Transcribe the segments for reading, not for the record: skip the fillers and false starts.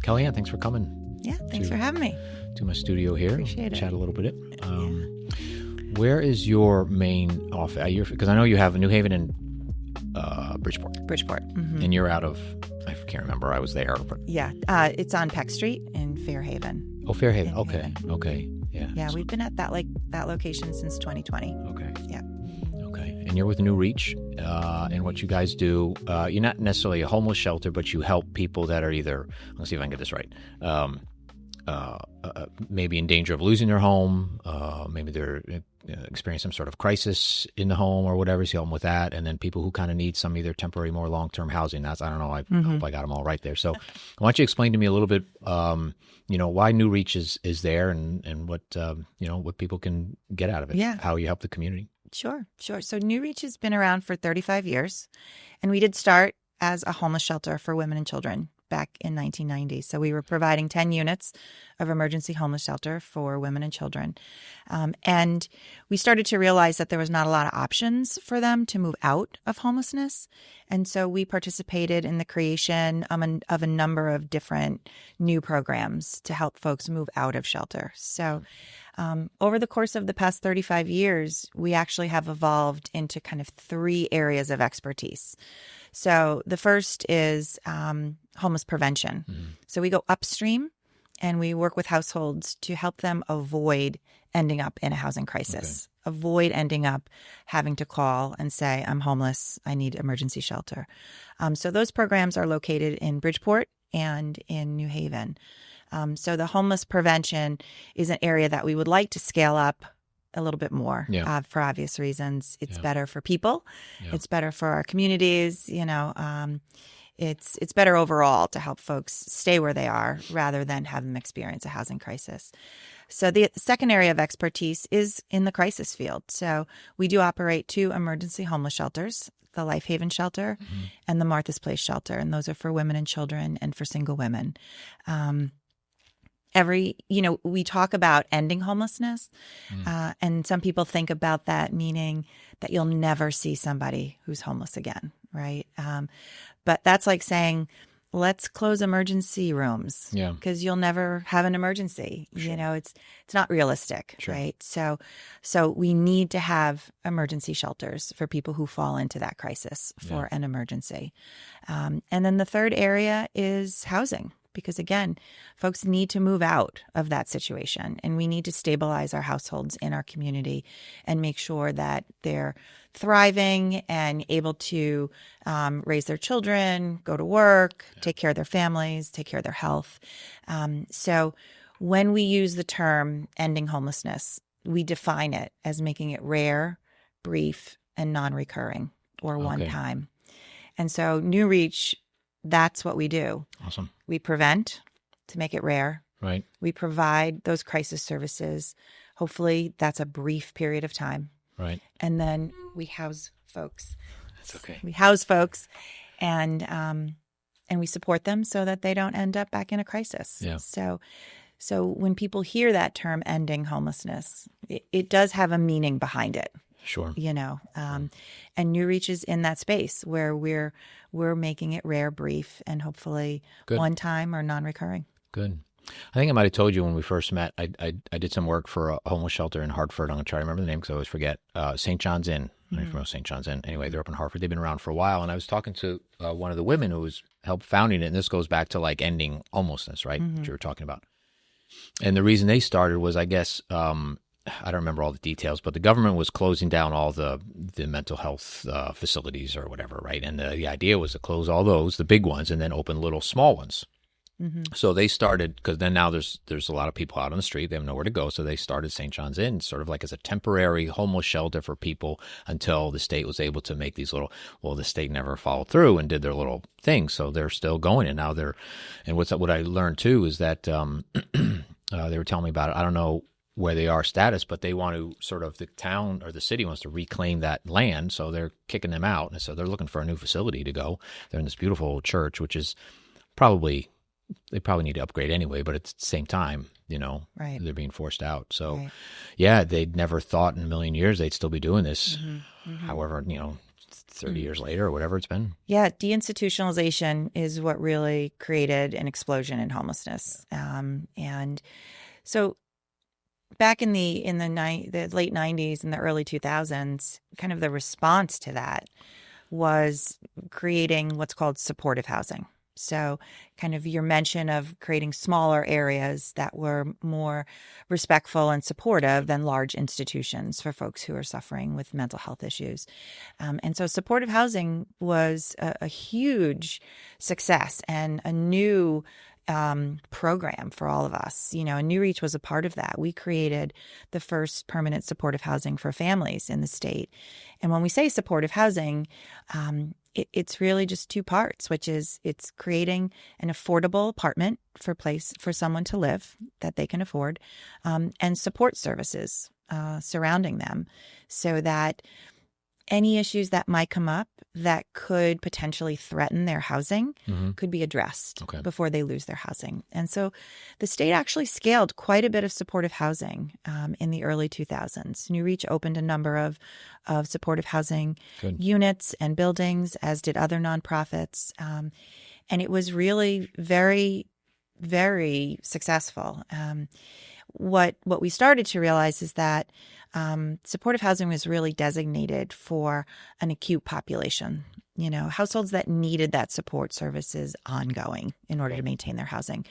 Kellyann, thanks for coming. Yeah, thanks for having me. To my studio here. Appreciate it. Chat a little bit. Where is your main office? Because I know you have a New Haven and Bridgeport. Bridgeport. Mm-hmm. And you're out of, I can't remember, I was there. But... Yeah, it's on Peck Street in Fairhaven. Oh, Fairhaven. In Okay. Haven. Okay. Yeah. Yeah, we've been at that location since 2020. Okay. Yeah. Okay. And you're with New Reach, and what you guys do, you're not necessarily a homeless shelter, but you help people that are either, let's see if I can get this right, maybe in danger of losing their home, maybe they're experiencing some sort of crisis in the home or whatever, so you help them with that, and then people who kind of need some either temporary, more long-term housing. That's, I don't know, I hope I got them all right there. So why don't you explain to me a little bit, why New Reach is there and what, what people can get out of it, how you help the community. Sure. So New Reach has been around for 35 years, and we did start as a homeless shelter for women and children back in 1990. So we were providing 10 units of emergency homeless shelter for women and children. And we started to realize that there was not a lot of options for them to move out of homelessness. And so we participated in the creation of a number of different new programs to help folks move out of shelter. So over the course of the past 35 years, we actually have evolved into kind of 3 areas of expertise. So the first is homeless prevention. Mm-hmm. So we go upstream and we work with households to help them avoid ending up in a housing crisis, avoid ending up having to call and say, I'm homeless, I need emergency shelter. So those programs are located in Bridgeport and in New Haven. So the homeless prevention is an area that we would like to scale up a little bit more for obvious reasons. It's better for people. Yeah. It's better for our communities. It's better overall to help folks stay where they are rather than have them experience a housing crisis. So the second area of expertise is in the crisis field. So we do operate 2 emergency homeless shelters, the Life Haven shelter and the Martha's Place shelter. And those are for women and children and for single women. We talk about ending homelessness, and some people think about that meaning that you'll never see somebody who's homeless again, right? But that's like saying, let's close emergency rooms because you'll never have an emergency. Sure. It's not realistic, right? So we need to have emergency shelters for people who fall into that crisis for an emergency. And then the third area is housing. Because again, folks need to move out of that situation, and we need to stabilize our households in our community and make sure that they're thriving and able to raise their children, go to work, take care of their families, take care of their health. So when we use the term ending homelessness, we define it as making it rare, brief, and non-recurring or one time. And so New Reach, that's what we do. Awesome. We prevent to make it rare. Right. We provide those crisis services. Hopefully that's a brief period of time. Right. And then we house folks. That's okay. We house folks and we support them so that they don't end up back in a crisis. Yeah. So when people hear that term ending homelessness, it does have a meaning behind it. Sure. And New Reach is in that space where we're making it rare, brief, and hopefully one time or non-recurring. Good. I think I might have told you when we first met, I did some work for a homeless shelter in Hartford. I'm going to try to remember the name because I always forget. St. John's Inn. I'm from St. John's Inn. Anyway, they're up in Hartford. They've been around for a while. And I was talking to one of the women who was helped founding it. And this goes back to like ending homelessness, right? Which you were talking about. And the reason they started was, I guess, I don't remember all the details, but the government was closing down all the mental health facilities or whatever, right? And the idea was to close all those, the big ones, and then open little small ones. Mm-hmm. So they started, because then now there's a lot of people out on the street. They have nowhere to go. So they started St. John's Inn sort of like as a temporary homeless shelter for people until the state was able to make these the state never followed through and did their little thing. So they're still going. And now what I learned too is that they were telling me about it. I don't know where they are status, but they want to sort of, the town or the city wants to reclaim that land. So they're kicking them out. And so they're looking for a new facility to go. They're in this beautiful old church, which is they probably need to upgrade anyway, but at the same time, right, they're being forced out. So they'd never thought in a million years they'd still be doing this. Mm-hmm. Mm-hmm. However, 30 years later or whatever it's been. Yeah, deinstitutionalization is what really created an explosion in homelessness. And so back in the late 90s and the early 2000s, kind of the response to that was creating what's called supportive housing. So kind of your mention of creating smaller areas that were more respectful and supportive than large institutions for folks who are suffering with mental health issues. And so supportive housing was a huge success and a new program for all of us. And New Reach was a part of that. We created the first permanent supportive housing for families in the state. And when we say supportive housing, it's really just two parts, which is it's creating an affordable apartment for someone to live that they can afford, and support services surrounding them so that any issues that might come up that could potentially threaten their housing could be addressed before they lose their housing. And so the state actually scaled quite a bit of supportive housing in the early 2000s. New Reach opened a number of supportive housing units and buildings, as did other nonprofits. And it was really very, very successful. What we started to realize is that supportive housing was really designated for an acute population, households that needed that support services ongoing in order to maintain their housing.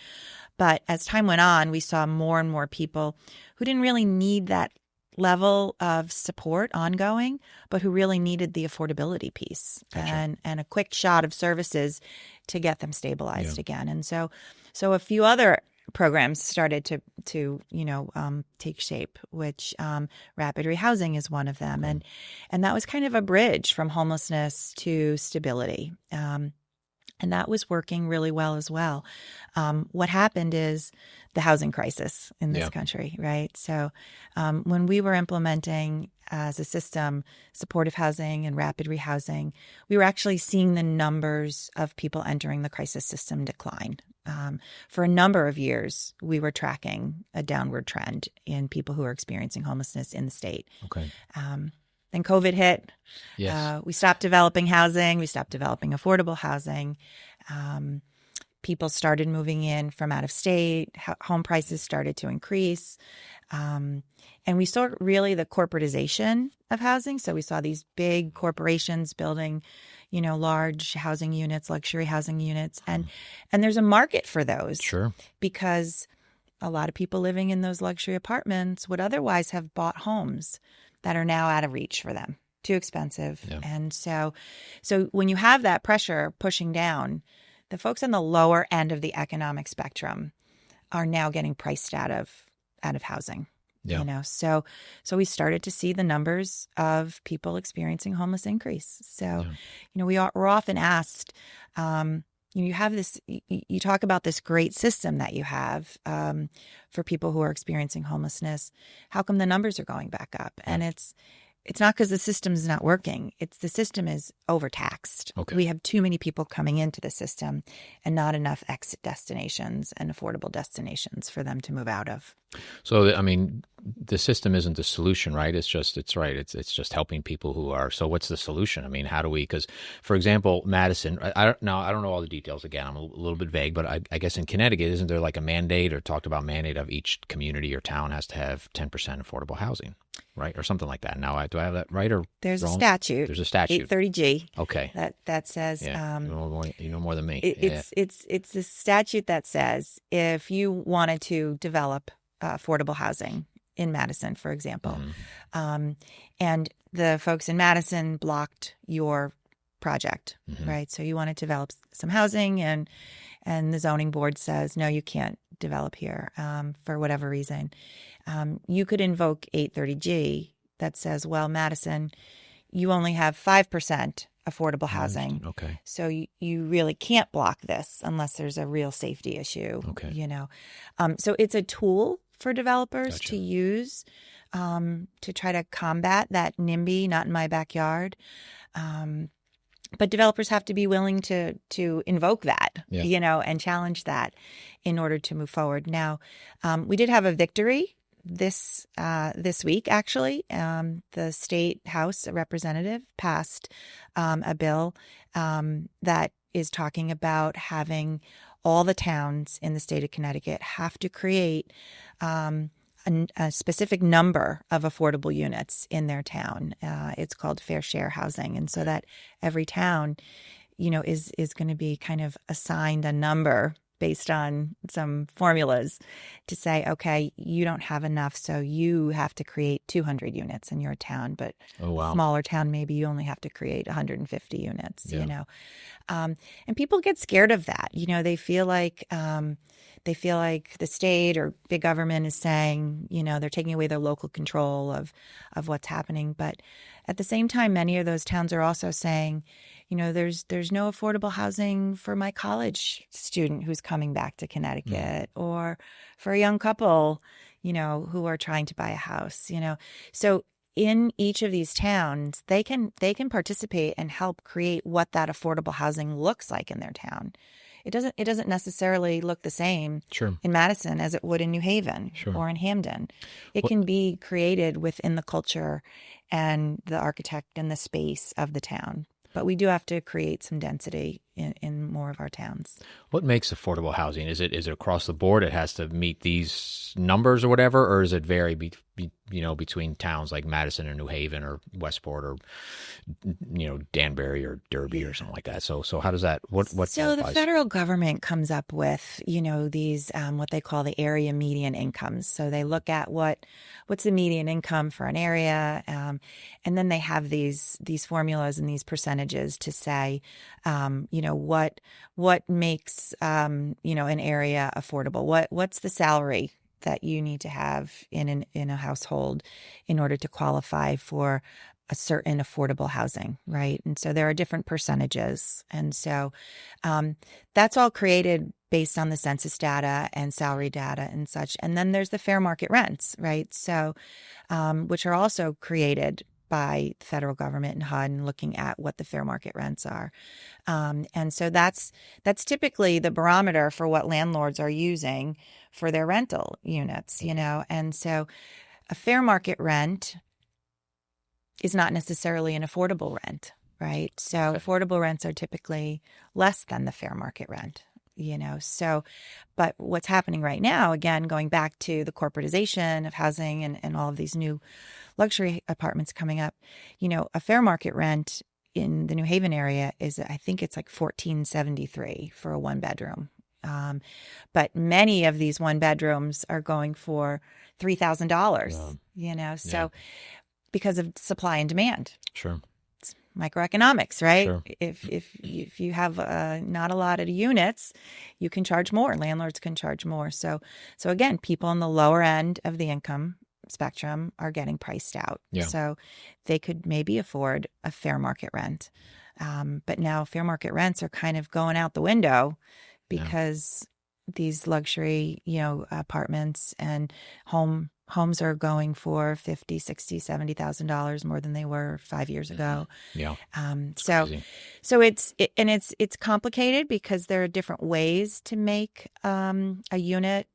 But as time went on, we saw more and more people who didn't really need that level of support ongoing, but who really needed the affordability piece and a quick shot of services to get them stabilized again. And so a few other programs started to take shape, which rapid rehousing is one of them. And that was kind of a bridge from homelessness to stability. And that was working really well as well. What happened is the housing crisis in this country, right? So when we were implementing as a system supportive housing and rapid rehousing, we were actually seeing the numbers of people entering the crisis system decline. For a number of years, we were tracking a downward trend in people who are experiencing homelessness in the state. Okay. Then COVID hit. Yes. We stopped developing housing. We stopped developing affordable housing. People started moving in from out of state. Home prices started to increase. And we saw really the corporatization of housing. So we saw these big corporations building, large housing units, luxury housing units. And there's a market for those. Sure. Because a lot of people living in those luxury apartments would otherwise have bought homes that are now out of reach for them, too expensive. Yeah. And so when you have that pressure pushing down, the folks on the lower end of the economic spectrum are now getting priced out of housing. Yeah. So we started to see the numbers of people experiencing homeless increase. So, we're often asked, you have this, you talk about this great system that you have for people who are experiencing homelessness. How come the numbers are going back up? And it's not because the system is not working. It's the system is overtaxed. Okay. We have too many people coming into the system and not enough exit destinations and affordable destinations for them to move out of. So, I mean, the system isn't the solution, right? It's just helping people who are. So what's the solution? I mean, how do we, because for example, Madison, I don't know all the details again. I'm a little bit vague, but I guess in Connecticut, isn't there like a mandate or talked about mandate of each community or town has to have 10% affordable housing, right? Or something like that. Now, do I have that right or There's wrong? a statute. There's a statute. 830G. Okay. That says. Yeah. You know more than me. It's a statute that says if you wanted to develop affordable housing in Madison, for example, and the folks in Madison blocked your project, right? So you want to develop some housing, and the zoning board says, no, you can't develop here for whatever reason. You could invoke 830G that says, well, Madison, you only have 5% affordable housing. Okay. So you really can't block this unless there's a real safety issue. Okay. So it's a tool for developers Gotcha. to use to try to combat that NIMBY, not in my backyard. But developers have to be willing to invoke that, and challenge that in order to move forward. Now, we did have a victory this week, actually, the state House representative passed a bill that is talking about having all the towns in the state of Connecticut have to create a specific number of affordable units in their town. It's called fair share housing, and so that every town, is going to be kind of assigned a number based on some formulas to say, okay, you don't have enough, so you have to create 200 units in your town, but smaller town, maybe you only have to create 150 units, and people get scared of that. They feel like the state or big government is saying, they're taking away their local control of what's happening. But at the same time, many of those towns are also saying, there's no affordable housing for my college student who's coming back to Connecticut, or for a young couple, who are trying to buy a house, So in each of these towns, they can participate and help create what that affordable housing looks like in their town. It doesn't necessarily look the same in Madison as it would in New Haven or in Hamden. It can be created within the culture and the architect and the space of the town. But we do have to create some density in more of our towns. What makes affordable housing? Is it across the board? It has to meet these numbers or whatever, or does it vary between towns like Madison or New Haven or Westport or Danbury or Derby or something like that? So how does that? What? So the federal government comes up with these what they call the area median incomes. So they look at what's the median income for an area, and then they have these formulas and these percentages to say, what makes an area affordable? What's the salary that you need to have in a household in order to qualify for a certain affordable housing, right? And so there are different percentages, and so that's all created based on the census data and salary data and such. And then there's the fair market rents, right? So which are also created by the federal government and HUD, and looking at what the fair market rents are. And so that's typically the barometer for what landlords are using for their rental units, And so a fair market rent is not necessarily an affordable rent, right? So affordable rents are typically less than the fair market rent. So, but what's happening right now, again, going back to the corporatization of housing and all of these new luxury apartments coming up, a fair market rent in the New Haven area is, I think it's like $14.73 for a one bedroom. But many of these one bedrooms are going for $3,000, so because of supply and demand. Sure. Microeconomics, right? Sure. If you have not a lot of units, you can charge more. Landlords can charge more. So again, people on the lower end of the income spectrum are getting priced out. Yeah. So they could maybe afford a fair market rent. But now fair market rents are kind of going out the window because these luxury, apartments and homes are going for $50,000, $60,000, $70,000 more than they were 5 years ago. Yeah. So it's complicated because there are different ways to make a unit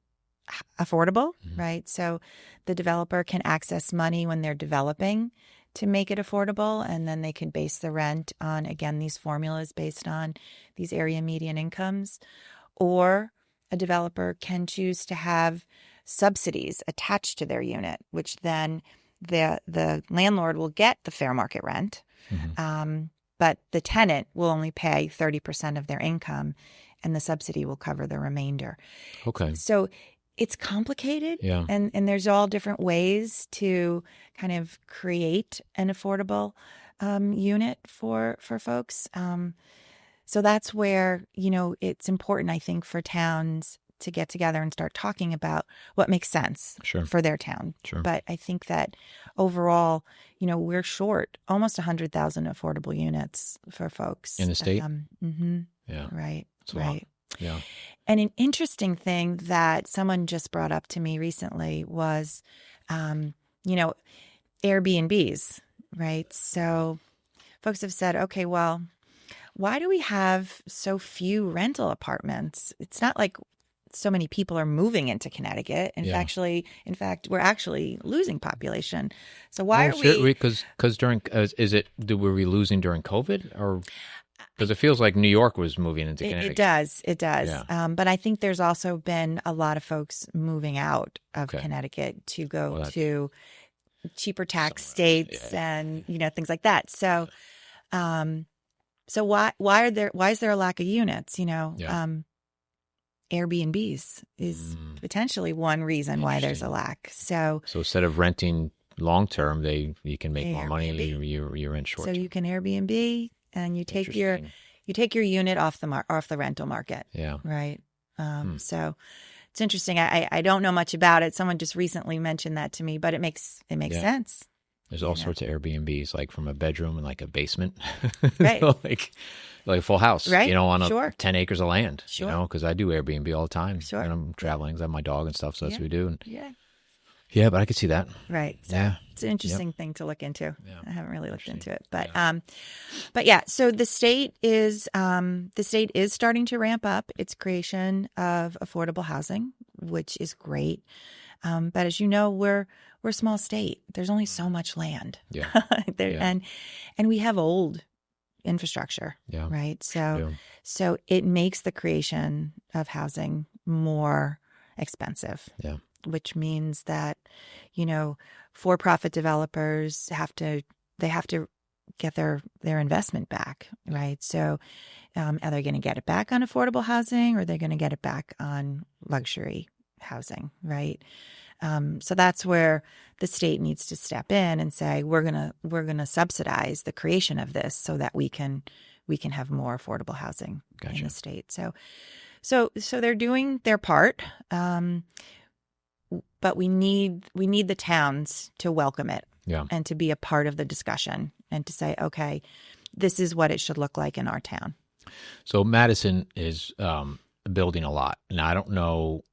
affordable, right? So the developer can access money when they're developing to make it affordable, and then they can base the rent on, again, these formulas based on these area median incomes. Or a developer can choose to have subsidies attached to their unit, which then the landlord will get the fair market rent, but the tenant will only pay 30% of their income, and the subsidy will cover the remainder. Okay. So it's complicated, Yeah. and there's all different ways to kind of create an affordable unit for folks. So that's where, it's important, I think, for towns to get together and start talking about what makes sense for their town. Sure. But I think that overall, we're short almost 100,000 affordable units for folks. In the state? Yeah. Right. That's a lot. Yeah. And an interesting thing that someone just brought up to me recently was, Airbnbs, right? So folks have said, okay, well, why do we have so few rental apartments? It's not like so many people are moving into Connecticut. Yeah. In fact, we're actually losing population. So why are we? Because during were we losing during COVID, or because it feels like New York was moving into Connecticut? It does. Yeah. But I think there's also been a lot of folks moving out of Okay. Connecticut to go Well, to cheaper tax states and things like that. So, why is there a lack of units? Airbnbs is potentially one reason why there's a lack. So instead of renting long term, you can make more money. Airbnb. You're in short. So you can Airbnb and you take your unit off the rental market. Yeah. Right. So it's interesting. I don't know much about it. Someone just recently mentioned that to me, but it makes sense. There's all sorts of Airbnbs, like from a bedroom and like a basement, right? like a full house, right? On 10 acres of land, sure. Because I do Airbnb all the time. Sure. And I'm traveling because I have my dog and stuff, so that's what we do. And yeah, but I could see that. Right. So it's an interesting thing to look into. Yeah. I haven't really looked into it, but yeah. So the state is starting to ramp up its creation of affordable housing, which is great. But as you know, we're a small state. There's only so much land. Yeah. And we have old infrastructure. Yeah. Right. So it makes the creation of housing more expensive. Yeah. Which means that, for-profit developers have to get their investment back, right? So are they going to get it back on affordable housing, or are they going to get it back on luxury housing, right? So that's where the state needs to step in and say, we're gonna subsidize the creation of this so that we can have more affordable housing in the state. So they're doing their part. But we need the towns to welcome it and to be a part of the discussion and to say, okay, this is what it should look like in our town. So Madison is building a lot. Now, I don't know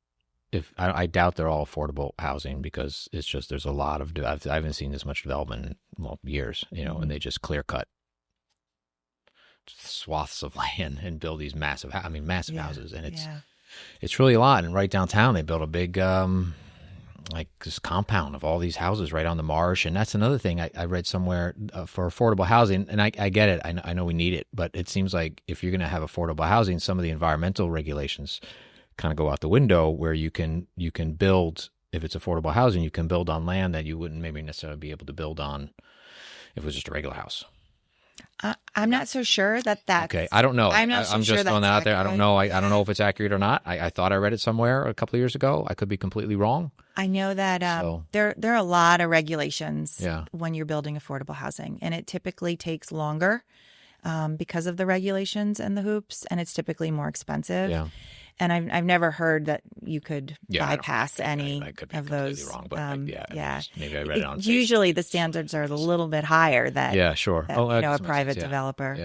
if I doubt they're all affordable housing, because it's just there's a lot of I haven't seen this much development in years, and they just clear cut swaths of land and build these massive houses, and it's really a lot. And right downtown, they built a big like this compound of all these houses right on the marsh. And that's another thing I read somewhere for affordable housing. And I get it. I know we need it, but it seems like if you're going to have affordable housing, some of the environmental regulations kind of go out the window, where you can build, if it's affordable housing, you can build on land that you wouldn't maybe necessarily be able to build on if it was just a regular house. I'm not so sure that's okay. I don't know. I'm just sure throwing that out there. I don't know. I don't know if it's accurate or not. I thought I read it somewhere a couple of years ago. I could be completely wrong. I know that there are a lot of regulations when you're building affordable housing, and it typically takes longer because of the regulations and the hoops, and it's typically more expensive. Yeah. And I've never heard that you could bypass any of those. Wrong, but maybe I read it on. Usually the standards are a little bit higher than a private developer.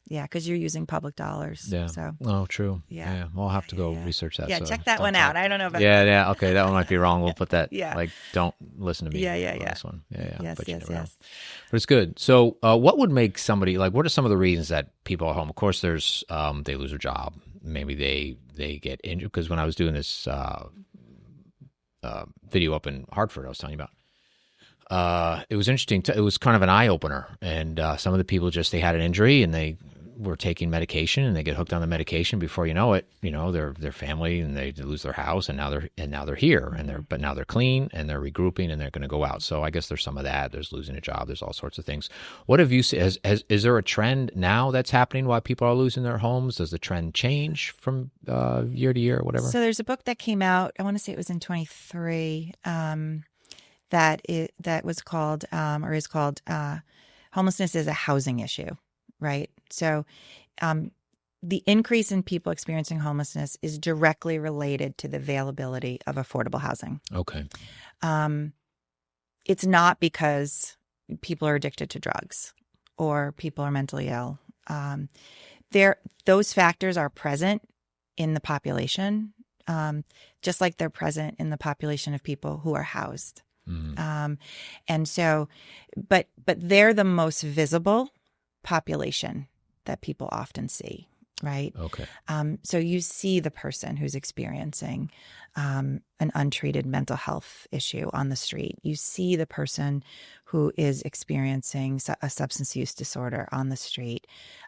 Because you're using public dollars. Yeah. So. Oh, true. Yeah. Well, I'll have to go research that. Yeah, so check that one out. I don't know about. Yeah. Okay, that one might be wrong. We'll put that. Like, don't listen to me. Yeah. This one. Yeah. Yes. But it's good. So, what would make somebody what are some of the reasons that people are home? Of course, there's they lose their job. Maybe they get injured, because when I was doing this video up in Hartford, I was telling you about, it was interesting. It was kind of an eye opener, and some of the people they had an injury and they were taking medication, and they get hooked on the medication. Before you know it, their family, and they lose their house, and now they're here, but now they're clean and they're regrouping and they're going to go out. So I guess there's some of that. There's losing a job. There's all sorts of things. What have you seen? Is there a trend now that's happening why people are losing their homes? Does the trend change from year to year or whatever? So there's a book that came out, I want to say it was in 23, that was called or is called Homelessness is a Housing Issue, right? So the increase in people experiencing homelessness is directly related to the availability of affordable housing. Okay. It's not because people are addicted to drugs or people are mentally ill. Those factors are present in the population, just like they're present in the population of people who are housed. And so, but they're the most visible population that people often see. right? Okay. So you see the person who's experiencing an untreated mental health issue on the street. You see the person who is experiencing a substance use disorder on the street.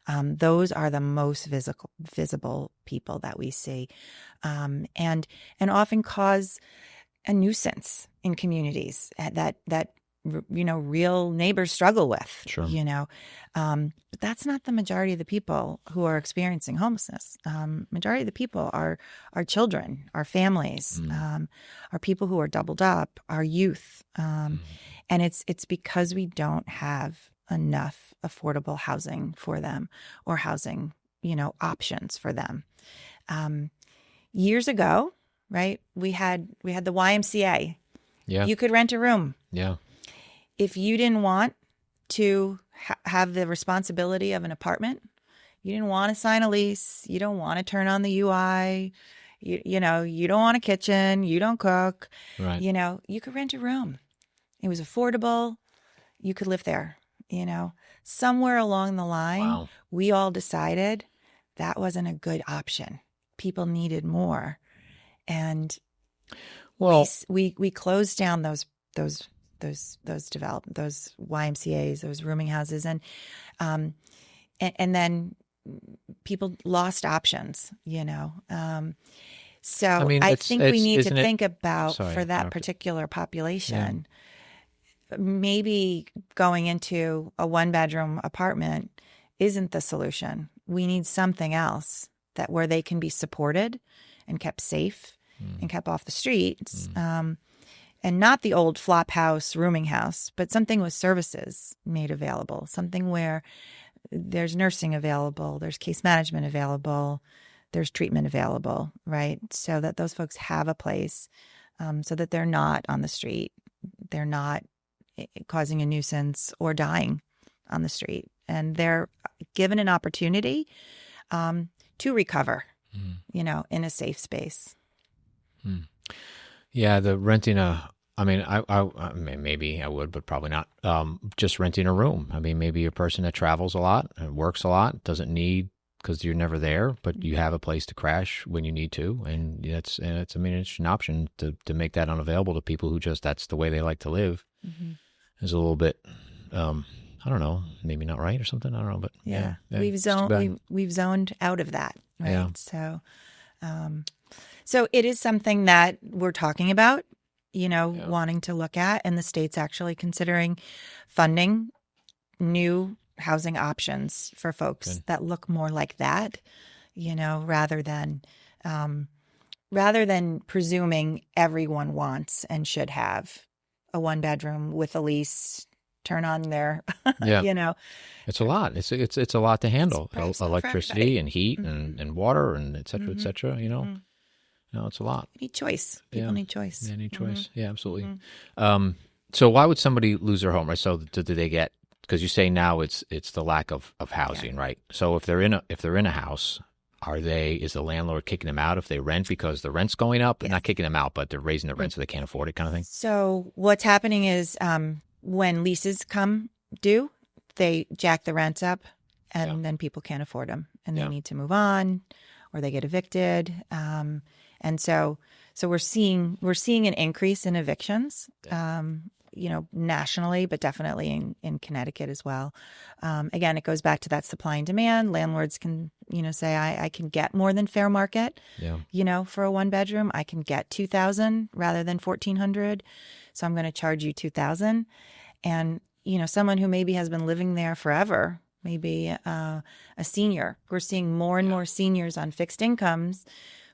Those are the most visible people that we see, and often cause a nuisance in communities that real neighbors struggle with. Sure. But that's not the majority of the people who are experiencing homelessness. Majority of the people are our children, our families, our people who are doubled up, our youth, and it's because we don't have enough affordable housing for them, or housing options for them. Years ago, right, we had the YMCA. Yeah. You could rent a room. Yeah. If you didn't want to have the responsibility of an apartment, you didn't want to sign a lease, you don't want to turn on the UI, you don't want a kitchen, you don't cook, Right. You could rent a room. It was affordable. You could live there. Somewhere along the line, Wow. we all decided that wasn't a good option. People needed more. And Well, we closed down those YMCAs, those rooming houses, and then people lost options. So I mean, I think we need to isn't it- think about Sorry, for that interrupted. particular population, maybe going into a 1-bedroom apartment isn't the solution. We need something else where they can be supported and kept safe and kept off the streets. And not the old flop house, rooming house, but something with services made available, something where there's nursing available, there's case management available, there's treatment available, right? So that those folks have a place, so that they're not on the street, they're not causing a nuisance or dying on the street, and they're given an opportunity to recover, in a safe space. Yeah, the renting I mean, I mean, maybe I would, but probably not. Just renting a room. I mean, maybe a person that travels a lot and works a lot, doesn't need, because you're never there, but you have a place to crash when you need to, and it's I mean, it's an option to make that unavailable to people who just, that's the way they like to live. Is a little bit, I don't know, maybe not right or something. I don't know, but Yeah, it's too bad. we've zoned out of that, right? Yeah. So it is something that we're talking about, wanting to look at, and the state's actually considering funding new housing options for folks that look more like that, rather than presuming everyone wants and should have a 1-bedroom with a lease. Turn on their, It's a lot. It's a lot to handle. It's personal for Electricity everybody. and heat and water and et cetera, et cetera. No, it's a lot. You need choice. People need choice. Yeah, need choice. Yeah, absolutely. So why would somebody lose their home, right? So do they get, because you say now it's the lack of housing, right? So if they're in a house, is the landlord kicking them out if they rent because the rent's going up? Yes. Not kicking them out, but they're raising the rent so they can't afford it, kind of thing? So what's happening is when leases come due, they jack the rents up, and then people can't afford them, and they need to move on, or they get evicted. And so we're seeing an increase in evictions, nationally, but definitely in Connecticut as well. Again, it goes back to that supply and demand. Landlords can, say, I can get more than fair market, for a 1-bedroom. I can get $2,000 rather than $1,400. So I'm going to charge you $2,000. And, someone who maybe has been living there forever, maybe a senior. We're seeing more and more seniors on fixed incomes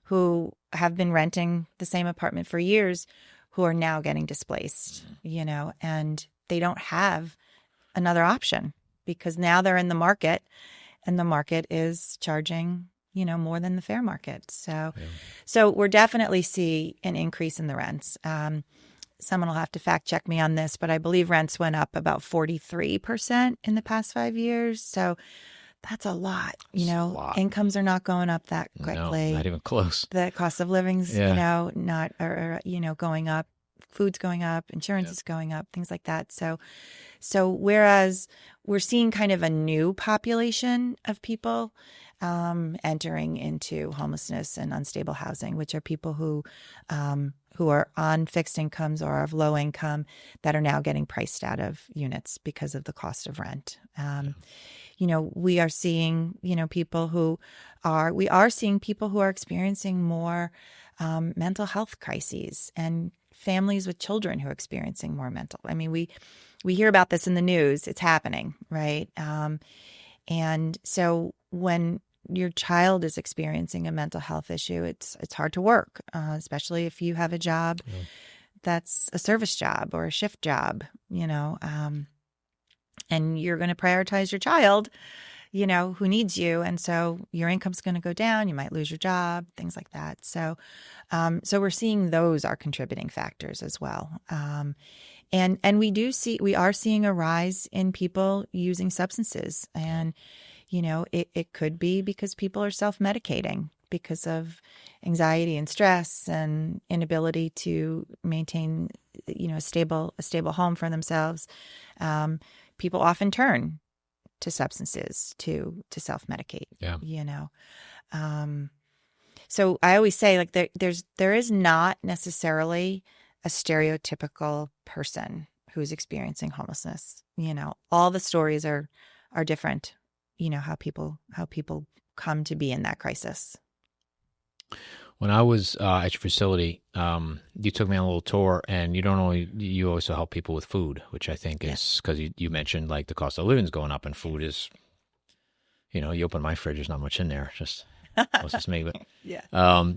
who have been renting the same apartment for years, who are now getting displaced, and they don't have another option because now they're in the market, and the market is charging, more than the fair market. So we're definitely see an increase in the rents. Someone will have to fact check me on this, but I believe rents went up about 43% in the past 5 years. So that's a lot, Incomes are not going up that quickly. No, not even close. The cost of living's, not, going up. Food's going up, insurance is going up, things like that. So whereas we're seeing kind of a new population of people entering into homelessness and unstable housing, which are people who are on fixed incomes or of low income that are now getting priced out of units because of the cost of rent. We are seeing, we are seeing people who are experiencing more mental health crises, and families with children who are experiencing more mental. I mean, we hear about this in the news. It's happening, right? And so when your child is experiencing a mental health issue, it's hard to work, especially if you have a job that's a service job or a shift job, and you're going to prioritize your child, who needs you. And so your income's going to go down. You might lose your job, things like that. So we're seeing those are contributing factors as well. And we are seeing a rise in people using substances. And, it could be because people are self-medicating because of anxiety and stress and inability to maintain, a stable home for themselves. People often turn to substances to self-medicate. So I always say, like, there is not necessarily a stereotypical person who's experiencing homelessness. All the stories are different. How people come to be in that crisis. When I was at your facility, you took me on a little tour, and you also help people with food, which I think is because you mentioned like the cost of living is going up, and food is, you open my fridge, there's not much in there. It's just me, but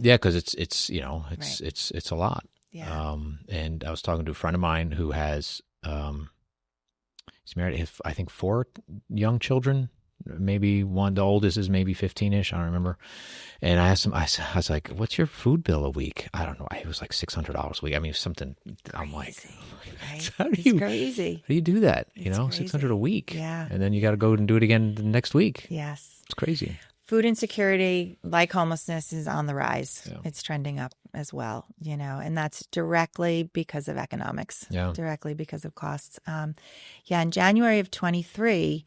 because it's a lot. Yeah. And I was talking to a friend of mine who has he's married, I think 4 young children. Maybe the oldest is maybe 15-ish. I don't remember. And I asked him, I was like, what's your food bill a week? I don't know. It was like $600 a week. I mean, something, I'm like, right? How do you do that? It's crazy. $600 a week. Yeah. And then you got to go and do it again the next week. Yes. It's crazy. Food insecurity, like homelessness, is on the rise. Yeah. It's trending up as well, and that's directly because of economics, directly because of costs. In January of 23,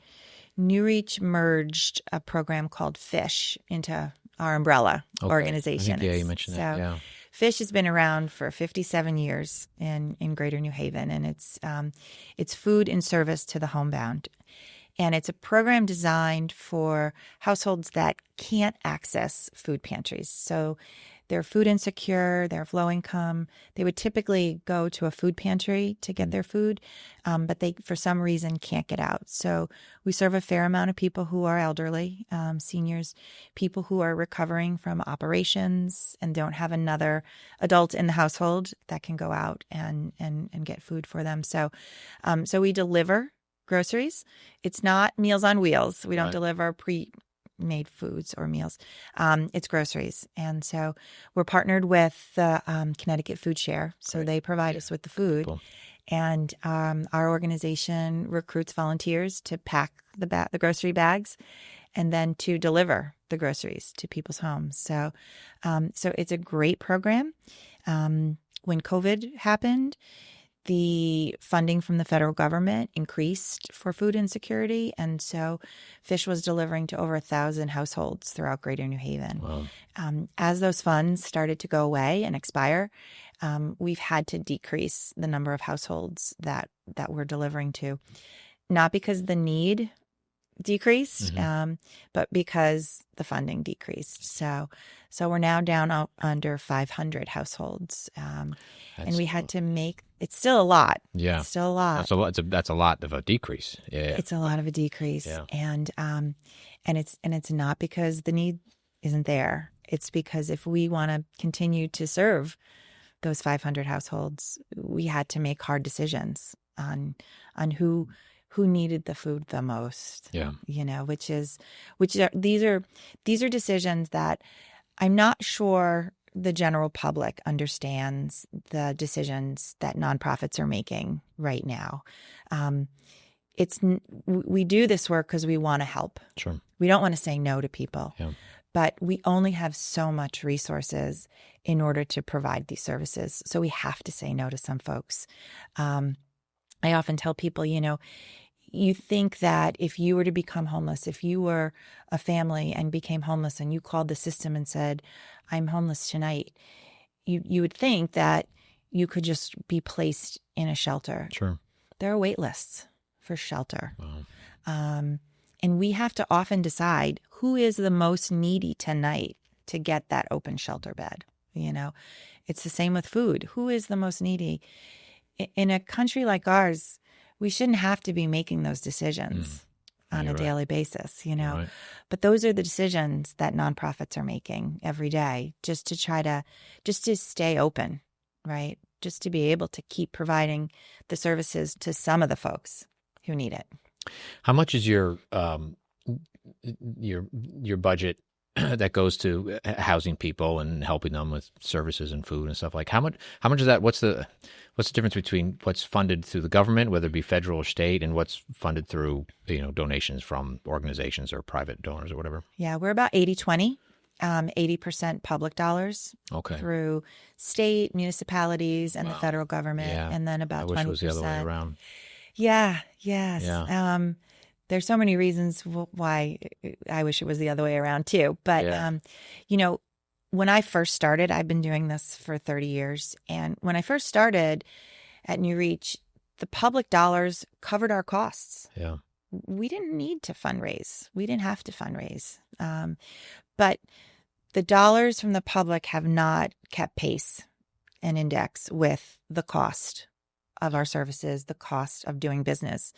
New Reach merged a program called FISH into our umbrella organization. You mentioned that. Yeah. FISH has been around for 57 years in Greater New Haven, and it's food and service to the homebound. And it's a program designed for households that can't access food pantries. So they're food insecure, they're of low income. They would typically go to a food pantry to get their food, but they, for some reason, can't get out. So we serve a fair amount of people who are elderly, seniors, people who are recovering from operations and don't have another adult in the household that can go out and get food for them. So we deliver groceries. It's not Meals on Wheels. We don't deliver pre-made foods or meals. It's groceries. And so we're partnered with the Connecticut Food Share. So they provide us with the food. Cool. And our organization recruits volunteers to pack the grocery bags and then to deliver the groceries to people's homes. So it's a great program. When COVID happened, the funding from the federal government increased for food insecurity, and so FISH was delivering to over 1,000 households throughout Greater New Haven. Wow. As those funds started to go away and expire, we've had to decrease the number of households that we're delivering to, not because the need decreased, but because the funding decreased. So we're now down under 500 households, and we had to make. It's still a lot. Yeah, it's still a lot. That's a lot of a decrease. Yeah, it's a lot of a decrease. Yeah. And it's not because the need isn't there. It's because if we want to continue to serve those 500 households, we had to make hard decisions on who needed the food the most. Yeah. These are decisions that I'm not sure the general public understands the decisions that nonprofits are making right now. We do this work because we want to help. Sure. We don't want to say no to people. Yeah. But we only have so much resources in order to provide these services. So we have to say no to some folks. I often tell people, you think that if you were to become homeless, if you were a family and became homeless and you called the system and said, I'm homeless tonight, you would think that you could just be placed in a shelter. Sure. There are wait lists for shelter. Wow. And we have to often decide who is the most needy tonight to get that open shelter bed. You know, it's the same with food. Who is the most needy? In a country like ours, we shouldn't have to be making those decisions on a daily basis, you know. Right. But those are the decisions that nonprofits are making every day just to stay open, right? Just to be able to keep providing the services to some of the folks who need it. How much is your budget that goes to housing people and helping them with services and food and stuff? Like how much is that? What's the difference between what's funded through the government, whether it be federal or state, and what's funded through, donations from organizations or private donors or whatever? Yeah, we're about 80-20. 80% public dollars through state, municipalities, and the federal government, and then about 20%. I wish it was the other way around. Yeah, yes. Yeah. There's so many reasons why I wish it was the other way around too. But, when I first started, I've been doing this for 30 years. And when I first started at New Reach, the public dollars covered our costs. Yeah. We didn't need to fundraise. We didn't have to fundraise. But the dollars from the public have not kept pace and index with the cost of our services, the cost of doing business.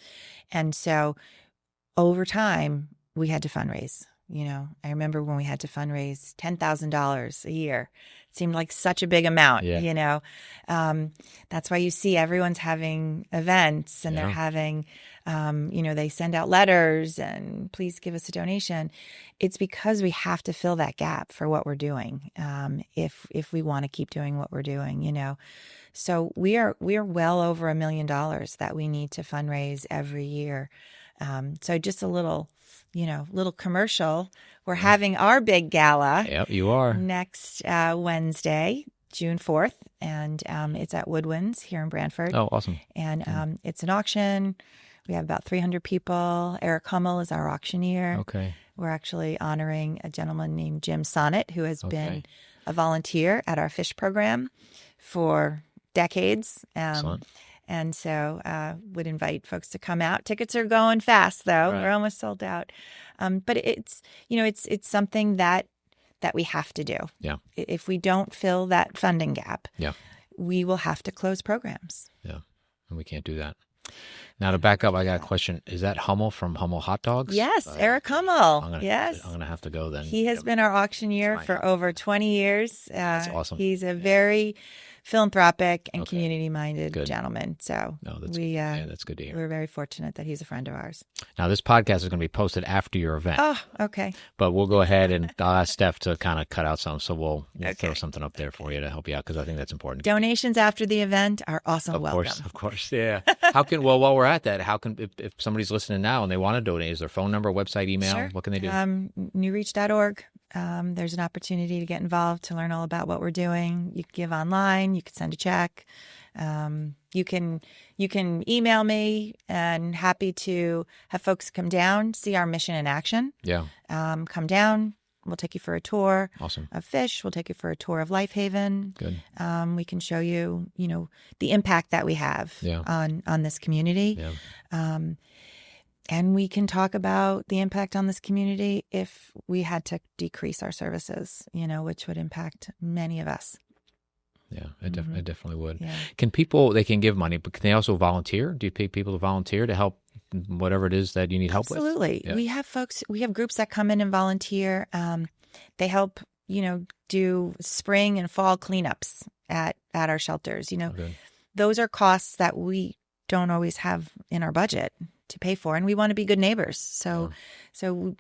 And so over time, we had to fundraise. I remember when we had to fundraise $10,000 a year. It seemed like such a big amount, That's why you see everyone's having events and they're having, they send out letters and please give us a donation. It's because we have to fill that gap for what we're doing if we want to keep doing what we're doing, So we are well over $1 million that we need to fundraise every year. So just a little commercial. We're having our big gala. Yep, you are. Next Wednesday, June 4th. And it's at Woodwinds here in Brantford. Oh, awesome. And it's an auction. We have about 300 people. Eric Hummel is our auctioneer. Okay. We're actually honoring a gentleman named Jim Sonnet, who has been a volunteer at our fish program for decades. Excellent. And so would invite folks to come out. Tickets are going fast, though. Right. We're almost sold out. But it's something that we have to do. Yeah. If we don't fill that funding gap, we will have to close programs. Yeah, and we can't do that. Now, to back up, I got a question. Is that Hummel from Hummel Hot Dogs? Yes, Eric Hummel. Yes. I'm going to have to go then. He has been our auctioneer for over 20 years. That's awesome. He's a very philanthropic and community-minded gentleman. So that's good to hear. We're very fortunate that he's a friend of ours. Now, this podcast is going to be posted after your event. Oh, okay. But we'll go ahead and I'll ask Steph to kind of cut out some, so we'll throw something up there for you to help you out, because I think that's important. Donations after the event are also welcome. Of course, yeah. While we're at that, if somebody's listening now and they want to donate, is there phone number, website, email? Sure. What can they do? newreach.org. There's an opportunity to get involved, to learn all about what we're doing. You can give online. You can send a check. You can email me, and happy to have folks come down, see our mission in action. Yeah. Come down. We'll take you for a tour of fish. We'll take you for a tour of Life Haven. Good. We can show you, the impact that we have on this community. Yeah. And we can talk about the impact on this community if we had to decrease our services, which would impact many of us. Yeah, it definitely would. Yeah. They can give money, but can they also volunteer? Do you pay people to volunteer to help whatever it is that you need help with? Absolutely. Yeah. We have groups that come in and volunteer. They help, do spring and fall cleanups at our shelters. Those are costs that we don't always have in our budget to pay for, and we want to be good neighbors. So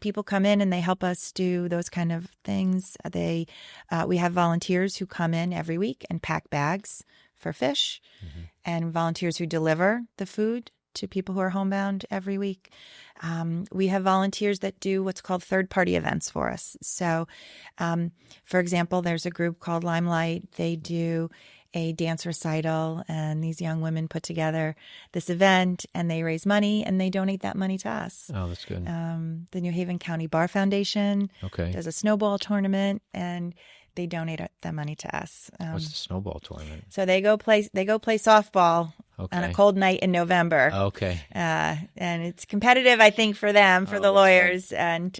people come in and they help us do those kind of things. We have volunteers who come in every week and pack bags for fish, and volunteers who deliver the food to people who are homebound every week. We have volunteers that do what's called third-party events for us. So, for example, there's a group called Limelight. They do a dance recital, and these young women put together this event, and they raise money, and they donate that money to us. Oh, that's good. The New Haven County Bar Foundation Okay. does a snowball tournament, and they donate that money to us. What's the snowball tournament? So they go play softball on a cold night in November. Okay. And it's competitive, I think, for them, for the lawyers, and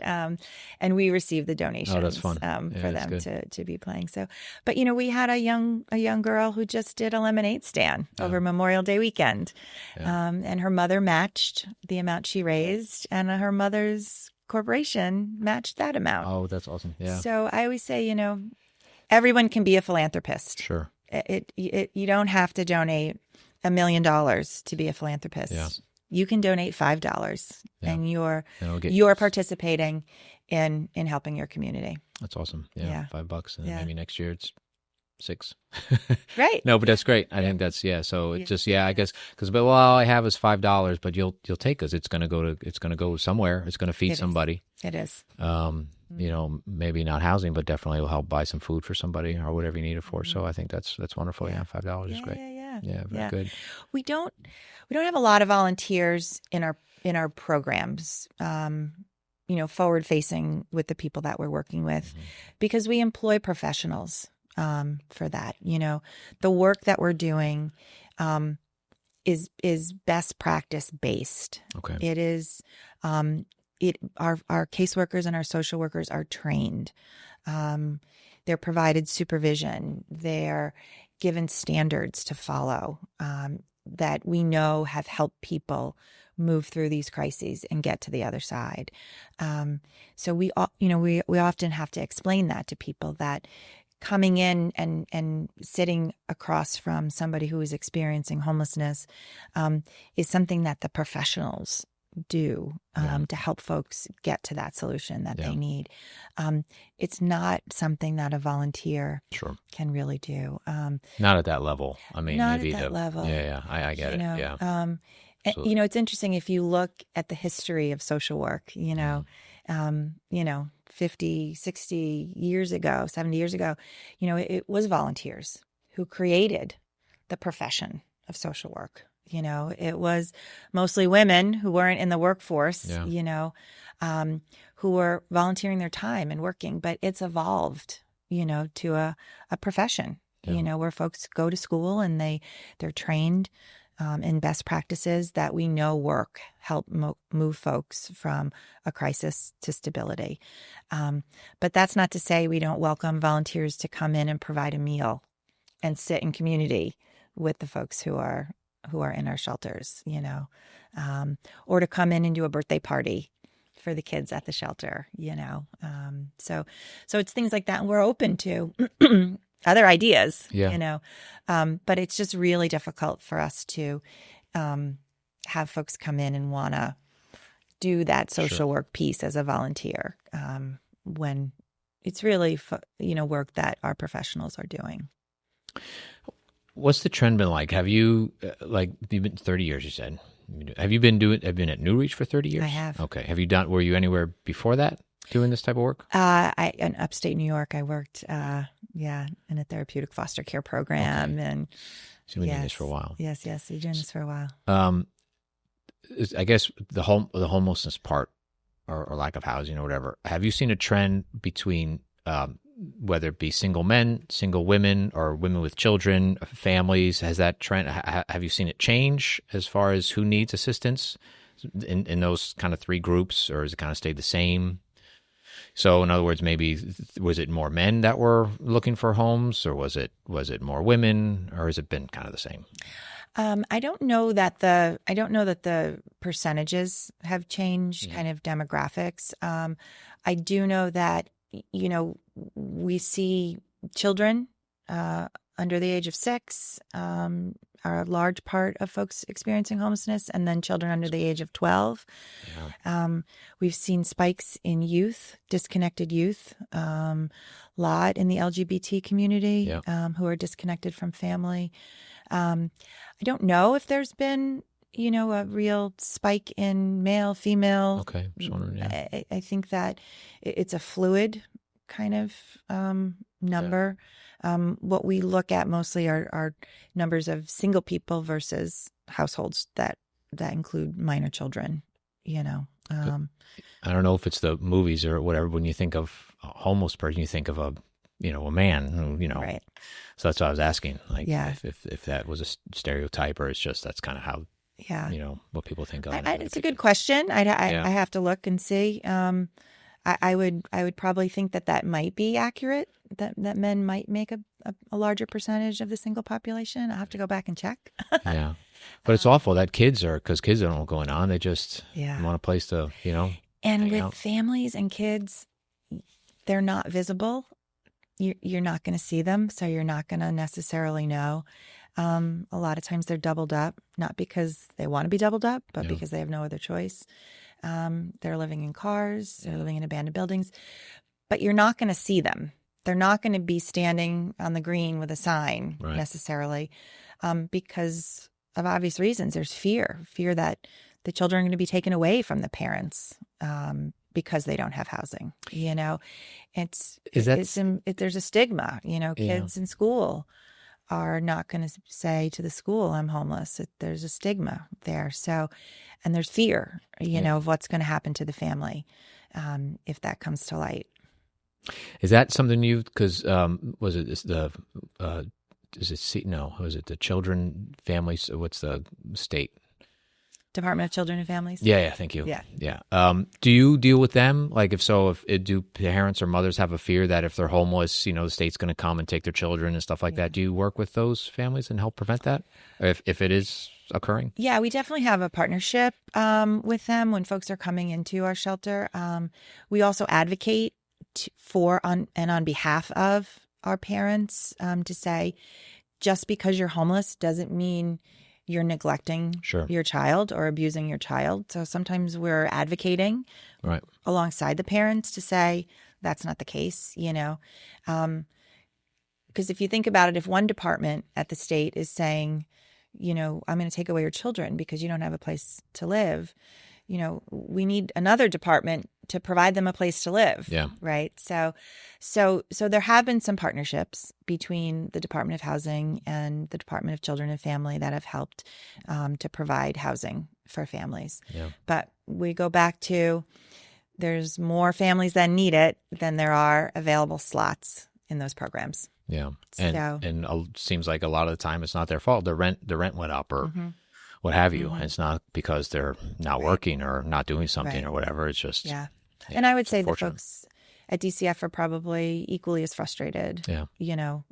we receive the donations. Oh, that's fun. For them to be playing. So, but we had a young girl who just did a lemonade stand over Memorial Day weekend, and her mother matched the amount she raised, and her mother's corporation matched that amount. Oh, that's awesome. Yeah. So I always say, everyone can be a philanthropist. Sure. You don't have to donate $1 million to be a philanthropist. Yeah. You can donate $5, and you're participating in helping your community. That's awesome. Yeah. $5, and then maybe next year it's $6. Right. No, but that's great. I think that's So it's just I guess because all I have is $5, but you'll take us. It's gonna go somewhere. It's gonna feed somebody. It is. Maybe not housing, but definitely will help buy some food for somebody or whatever you need it for. So I think that's wonderful. Yeah, $5 is great. Yeah, very good. We don't have a lot of volunteers in our programs. Forward facing with the people that we're working with, because we employ professionals for that. The work that we're doing is best practice based. Okay. It is. Our caseworkers and our social workers are trained. They're provided supervision. They're given standards to follow that we know have helped people move through these crises and get to the other side. So we often have to explain that to people, that coming in and sitting across from somebody who is experiencing homelessness is something that the professionals do to help folks get to that solution that they need. It's not something that a volunteer can really do. Not at that level. I mean, not maybe at that level. Yeah, I get it. Yeah. It's interesting if you look at the history of social work. 50, 60 years ago, 70 years ago, it was volunteers who created the profession of social work. It was mostly women who weren't in the workforce, who were volunteering their time and working. But it's evolved, to a profession, where folks go to school and they're trained in best practices that we know help move folks from a crisis to stability. But that's not to say we don't welcome volunteers to come in and provide a meal and sit in community with the folks who are in our shelters, or to come in and do a birthday party for the kids at the shelter, So it's things like that. And we're open to other ideas, but it's just really difficult for us to have folks come in and want to do that social work piece as a volunteer when it's really, work that our professionals are doing. What's the trend been like? Have you, you've been 30 years, you said. Have you been at New Reach for 30 years? I have. Okay. Were you anywhere before that doing this type of work? In upstate New York, I worked, in a therapeutic foster care program. Okay. And so you've been doing this for a while. Yes. You've been doing this for a while. I guess the homelessness part or lack of housing or whatever, have you seen a trend between, whether it be single men, single women, or women with children, families? Has that trend, have you seen it change as far as who needs assistance in those kind of three groups, or has it kind of stayed the same? So in other words, maybe was it more men that were looking for homes, or was it more women, or has it been kind of the same? I don't know that the percentages have changed, kind of demographics. I do know that we see children under the age of 6 are a large part of folks experiencing homelessness, and then children under the age of 12. Yeah. We've seen spikes in youth, disconnected youth, lot in the LGBT community, who are disconnected from family. I don't know if there's been, a real spike in male, female. Okay, just wondering. Yeah. I think that it's a fluid kind of number. what we look at mostly are numbers of single people versus households that include minor children. I don't know if it's the movies or whatever. When you think of a homeless person, you think of a man who, Right. So that's what I was asking. Like, Yeah. if that was a stereotype, or it's just that's kind of how, Yeah. what people think of. It's a good question. I have to look and see. I would probably think that might be accurate. That men might make a larger percentage of the single population. I'll have to go back and check. Yeah, but it's awful that because kids don't know what's going on. They just want a place to And hang with out. families and kids, they're not visible. You're not going to see them, so you're not going to necessarily know. A lot of times they're doubled up, not because they want to be doubled up, but because they have no other choice. They're living in cars, they're living in abandoned buildings, but you're not going to see them. They're not going to be standing on the green with a sign necessarily, because of obvious reasons. There's fear that the children are going to be taken away from the parents because they don't have housing. There's a stigma. Kids in school are not going to say to the school, "I'm homeless." There's a stigma there. So, and there's fear, of what's going to happen to the family if that comes to light. Is that something because was it was it the children, families? What's the state? Department of Children and Families? Yeah, thank you. Yeah. Do you deal with them? Like, do parents or mothers have a fear that if they're homeless, the state's going to come and take their children and stuff like that? Do you work with those families and help prevent that if it is occurring? Yeah, we definitely have a partnership with them when folks are coming into our shelter. We also advocate on behalf of our parents to say, just because you're homeless doesn't mean you're neglecting your child or abusing your child. So sometimes we're advocating alongside the parents to say that's not the case, because if you think about it, if one department at the state is saying, I'm going to take away your children because you don't have a place to live, we need another department to provide them a place to live. Yeah. Right. So there have been some partnerships between the Department of Housing and the Department of Children and Family that have helped to provide housing for families. Yeah. But we go back to there's more families that need it than there are available slots in those programs. Yeah. And it seems like a lot of the time it's not their fault. The rent went up or what have you. And it's not because they're not working or not doing something or whatever. It's just and I would say the folks at DCF are probably equally as frustrated,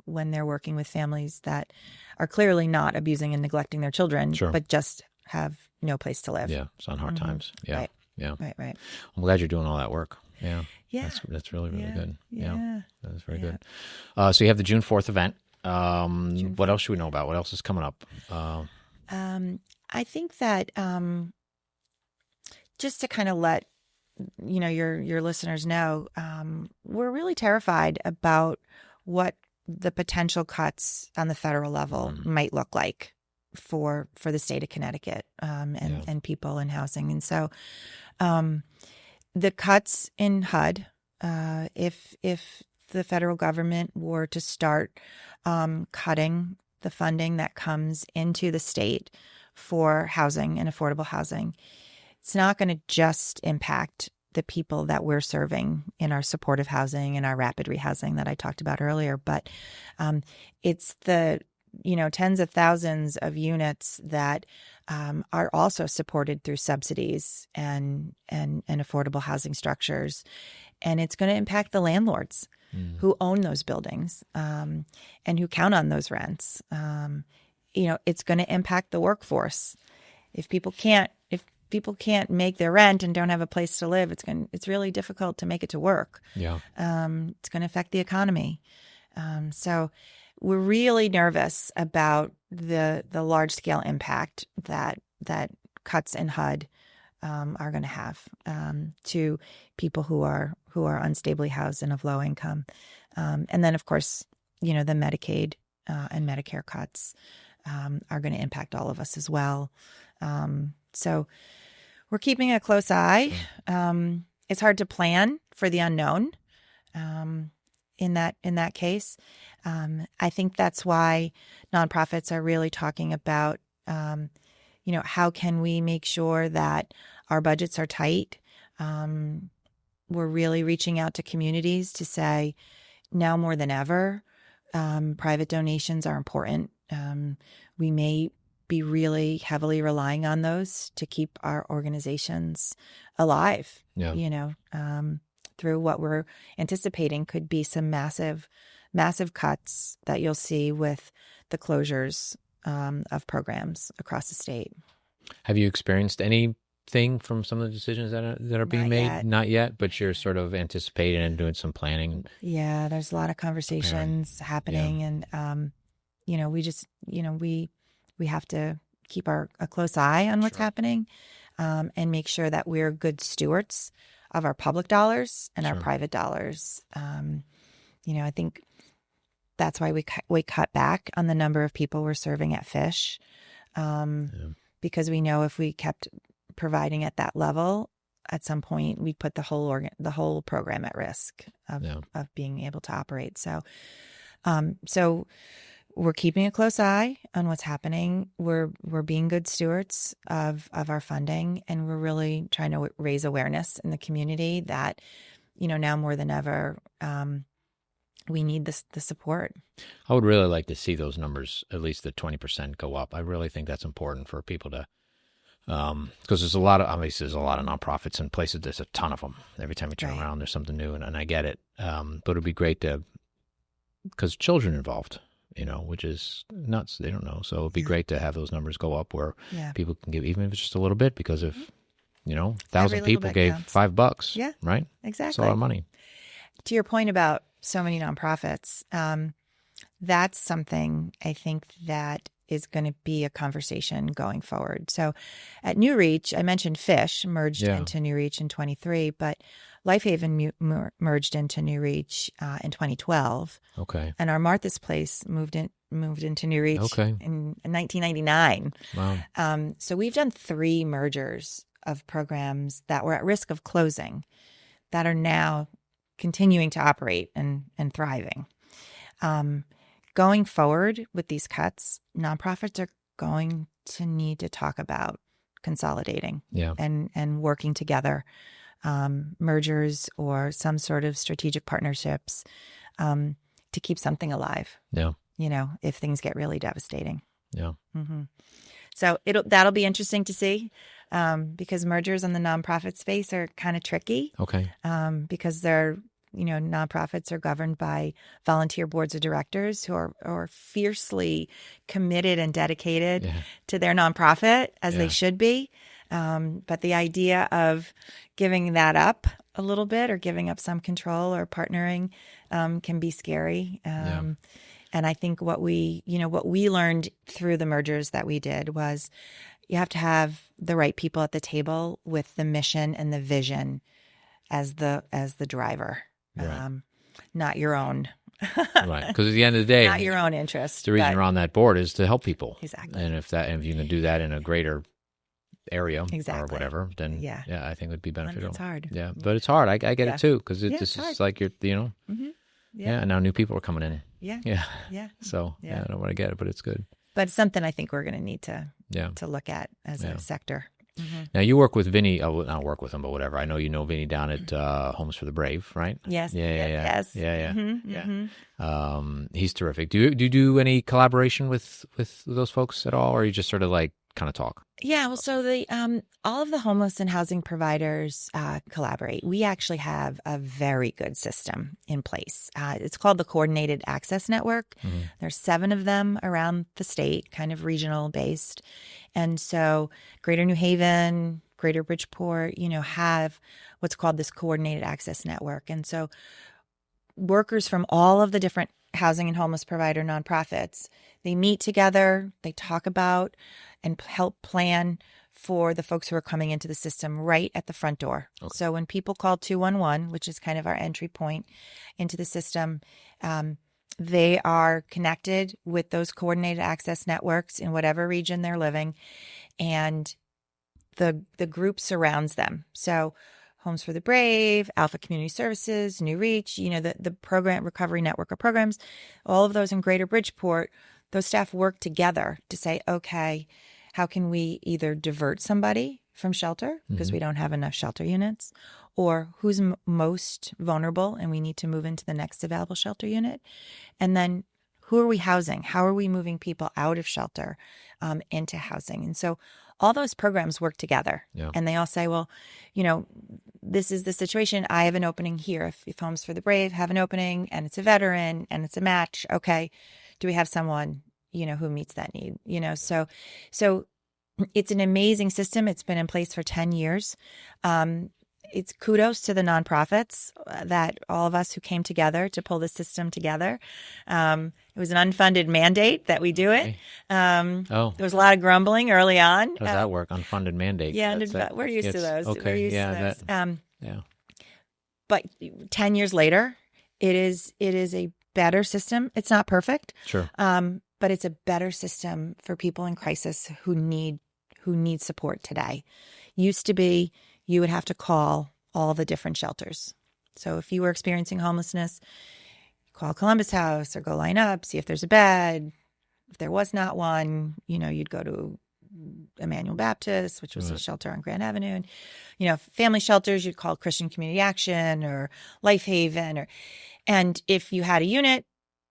when they're working with families that are clearly not abusing and neglecting their children, but just have no place to live. Yeah, it's on hard times. Yeah, right. Yeah. Right. I'm glad you're doing all that work. Yeah. Yeah. That's really, really good. Yeah. That's very good. So you have the June 4th event. What else should we know about? What else is coming up? I think that just to kind of let your listeners know, we're really terrified about what the potential cuts on the federal level might look like for the state of Connecticut and people in housing. And so the cuts in HUD, if the federal government were to start cutting the funding that comes into the state for housing and affordable housing, it's not going to just impact the people that we're serving in our supportive housing and our rapid rehousing that I talked about earlier, but it's the tens of thousands of units that are also supported through subsidies and affordable housing structures, and it's going to impact the landlords who own those buildings and who count on those rents. It's going to impact the workforce. If people can't make their rent and don't have a place to live, it's really difficult to make it to work. Yeah. It's going to affect the economy. So we're really nervous about the large scale impact that cuts in HUD are going to have to people who are unstably housed and of low income, and then of course the Medicaid and Medicare cuts are going to impact all of us as well. So we're keeping a close eye. It's hard to plan for the unknown. in that case. I think that's why nonprofits are really talking about, how can we make sure that our budgets are tight. We're really reaching out to communities to say, now more than ever, private donations are important. We may be really heavily relying on those to keep our organizations alive. Yeah. Through what we're anticipating could be some massive cuts that you'll see with the closures of programs across the state. Have you experienced anything from some of the decisions that are being made? Not yet, but you're sort of anticipating and doing some planning. Yeah, there's a lot of conversations happening, and we have to keep a close eye on what's happening, and make sure that we're good stewards of our public dollars and our private dollars. I think that's why we cut back on the number of people we're serving at Fish, because we know if we kept providing at that level, at some point we'd put the whole program at risk of being able to operate. So we're keeping a close eye on what's happening. We're being good stewards of our funding, and we're really trying to raise awareness in the community that, now more than ever, we need the support. I would really like to see those numbers, at least the 20%, go up. I really think that's important for people to, because there's a lot of nonprofits and places. There's a ton of them. Every time you turn around, there's something new, and I get it. But it'd be great because children involved, which is nuts. They don't know. So it'd be great to have those numbers go up where people can give, even if it's just a little bit, because if, 1,000 people gave counts. $5, right? Exactly. That's a lot of money. To your point about so many nonprofits, that's something I think that is going to be a conversation going forward. So at New Reach, I mentioned Fish merged into New Reach in 23, but Life Haven merged into New Reach in 2012. Okay. And our Martha's Place moved into New Reach in 1999. Wow. So we've done 3 mergers of programs that were at risk of closing that are now continuing to operate and thriving. Going forward with these cuts, nonprofits are going to need to talk about consolidating and working together, mergers or some sort of strategic partnerships to keep something alive. Yeah. If things get really devastating. Yeah. Mm-hmm. So that'll be interesting to see, because mergers in the nonprofit space are kind of tricky. Okay. Because they're, nonprofits are governed by volunteer boards of directors who are fiercely committed and dedicated to their nonprofit, as they should be. But the idea of giving that up a little bit, or giving up some control, or partnering, can be scary. And I think what we learned through the mergers that we did was you have to have the right people at the table with the mission and the vision as the driver, not your own. Right, because at the end of the day, not your own interest. The reason you're on that board is to help people. Exactly. And if you can do that in a greater area or whatever, then I think it would be beneficial. It's hard. Yeah, but it's hard. I get it too, because this is like Mm-hmm. and now new people are coming in. Yeah. So I don't want to get it, but it's good. But it's something I think we're going to need to look at as a sector. Mm-hmm. Now you work with Vinny. I will not work with him, but whatever. I know you know Vinny down at Homes for the Brave, right? Yes. Yes. Mm-hmm. Yeah. He's terrific. Do you do any collaboration with those folks at all, or you just sort of like kind of talk? Yeah, well, so all of the homeless and housing providers collaborate. We actually have a very good system in place. It's called the Coordinated Access Network. Mm-hmm. There's 7 of them around the state, kind of regional based. And so Greater New Haven, Greater Bridgeport, have what's called this Coordinated Access Network. And so workers from all of the different housing and homeless provider nonprofits, they meet together, they talk about and help plan for the folks who are coming into the system right at the front door. Okay. So when people call 211, which is kind of our entry point into the system, they are connected with those coordinated access networks in whatever region they're living, and the group surrounds them. So Homes for the Brave, Alpha Community Services, New Reach, the program recovery network of programs, all of those in Greater Bridgeport, those staff work together to say, okay, how can we either divert somebody from shelter because we don't have enough shelter units, or who's most vulnerable and we need to move into the next available shelter unit, and then who are we housing? How are we moving people out of shelter into housing? And so all those programs work together. Yeah. And they all say, well, this is the situation. I have an opening here. If Homes for the Brave have an opening and it's a veteran and it's a match, okay, do we have someone, who meets that need? So it's an amazing system. It's been in place for 10 years. It's kudos to the nonprofits that all of us who came together to pull the system together. It was an unfunded mandate that we do it. There was a lot of grumbling early on. How does that work? Unfunded mandate. Yeah, we're used to those. Okay. We're used to those. Yeah. But 10 years later, it is a better system. It's not perfect. Sure. But it's a better system for people in crisis who need support today. Used to be, you would have to call all the different shelters. So if you were experiencing homelessness, call Columbus House or go line up, see if there's a bed. If there was not one, you'd go to Emmanuel Baptist, which was a shelter on Grand Avenue. And, family shelters, you'd call Christian Community Action or Life Haven. And if you had a unit,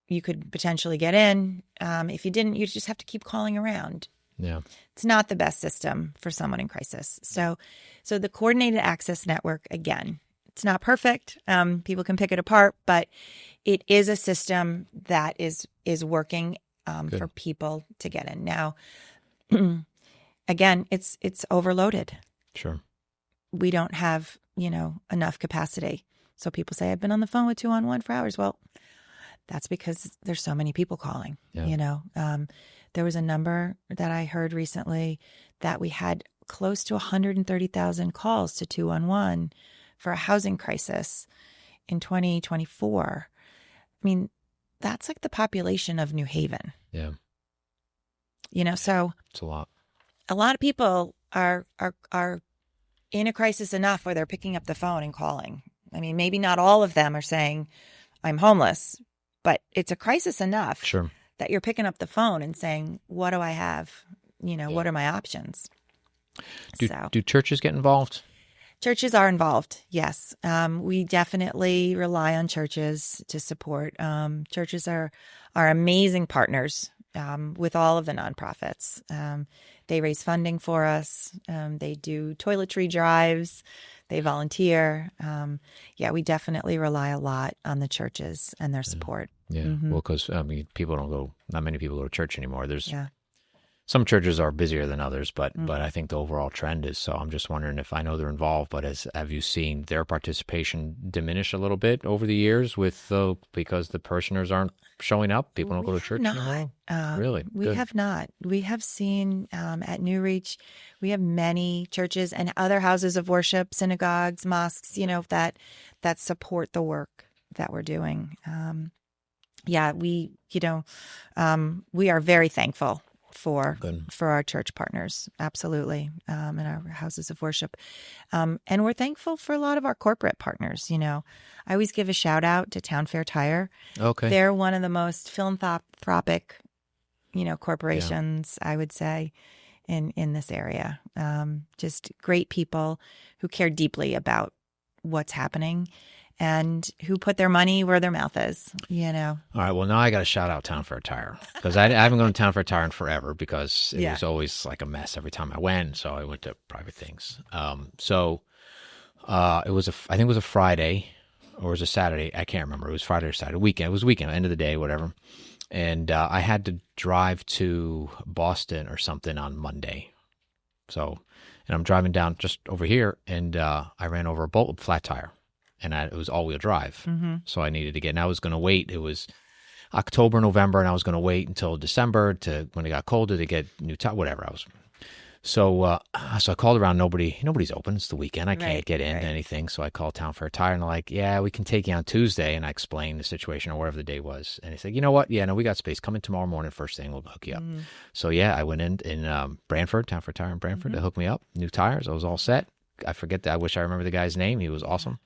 you could potentially get in. If you didn't, you just have to keep calling around. Yeah. It's not the best system for someone in crisis. So the coordinated access network, again, it's not perfect. People can pick it apart, but it is a system that is working for people to get in. Now, again, it's overloaded. Sure. We don't have, enough capacity. So people say, I've been on the phone with 211 for hours. Well, that's because there's so many people calling, There was a number that I heard recently that we had close to 130,000 calls to 211 for a housing crisis in 2024. I mean, that's like the population of New Haven. Yeah. So it's a lot. A lot of people are in a crisis enough where they're picking up the phone and calling. I mean, maybe not all of them are saying, I'm homeless, but it's a crisis enough. Sure. That you're picking up the phone and saying, what do I have? What are my options? Do churches get involved? Churches are involved, yes. We definitely rely on churches to support. Churches are amazing partners with all of the nonprofits. They raise funding for us. They do toiletry drives. They volunteer. We definitely rely a lot on the churches and their support. Yeah. Well, because not many people go to church anymore. Some churches are busier than others, but I think the overall trend is so. I'm just wondering if I know they're involved, but have you seen their participation diminish a little bit over the years because the parishioners aren't showing up? People don't go to church anymore? Really? We have not. We have seen at New Reach, we have many churches and other houses of worship, synagogues, mosques, that support the work that we're doing. We are very thankful for our church partners, absolutely, and our houses of worship. And we're thankful for a lot of our corporate partners. I always give a shout out to Town Fair Tire. Okay. They're one of the most philanthropic, corporations, I would say, in this area. Just great people who care deeply about what's happening and who put their money where their mouth is, All right. Well, now I got to shout out Town Fair Tire because I haven't gone to Town Fair Tire in forever because it was always like a mess every time I went. So I went to private things. I think it was a Friday or was it a Saturday? I can't remember. It was Friday or Saturday. Weekend. It was weekend, end of the day, whatever. And I had to drive to Boston or something on Monday. And I'm driving down just over here, and I ran over a flat tire. And it was all-wheel drive, so I needed to get. And I was going to wait. It was October, November, and I was going to wait until December when it got colder to get new tire. Whatever I was. So I called around. Nobody's open. It's the weekend. I can't get into anything. So I called Town Fair Tire, and they're like, "Yeah, we can take you on Tuesday." And I explained the situation or whatever the day was. And he said, "You know what? Yeah, no, we got space. Come in tomorrow morning. First thing, we'll hook you up." So I went in Branford, Town Fair Tire in Branford. They hooked me up. New tires. I was all set. I forget that. I wish I remember the guy's name. He was awesome.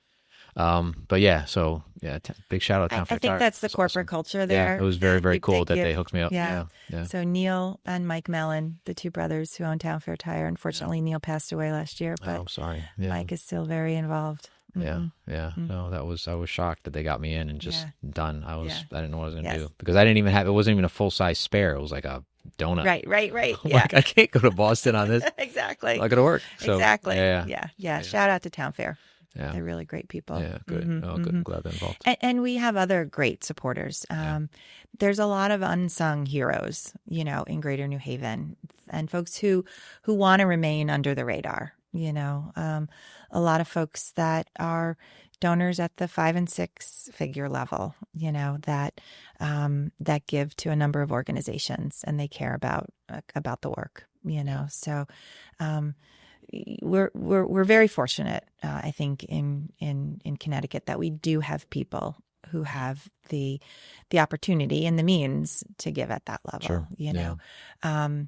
But yeah, so yeah, big shout out to Town Fair I think Tire. that's the It's corporate awesome. culture there. Yeah, it was very, very cool that you- they hooked me up. Yeah. Yeah. So Neil and Mike Mellon, the two brothers who own Town Fair Tire. Unfortunately, Neil passed away last year, Oh, but I'm sorry. Yeah. Mike is still very involved. Yeah, yeah. No, I was shocked that they got me in and just done. I didn't know what I was gonna do because I didn't even have. It wasn't even a full size spare. It was like a donut. Right. I'm Yeah, like, I can't go to Boston on this. exactly. It's not gonna work. So, Exactly. Yeah. Yeah. Shout out to Town Fair. Yeah. They're really great people. Yeah. Good. Oh, good. I'm glad they're involved. And we have other great supporters. There's a lot of unsung heroes, in Greater New Haven, and folks who want to remain under the radar. A lot of folks that are donors at the 5 and 6 figure level, that give to a number of organizations, and they care about the work. So we're very fortunate, I think, in Connecticut, that we do have people who have the opportunity and the means to give at that level. Sure. And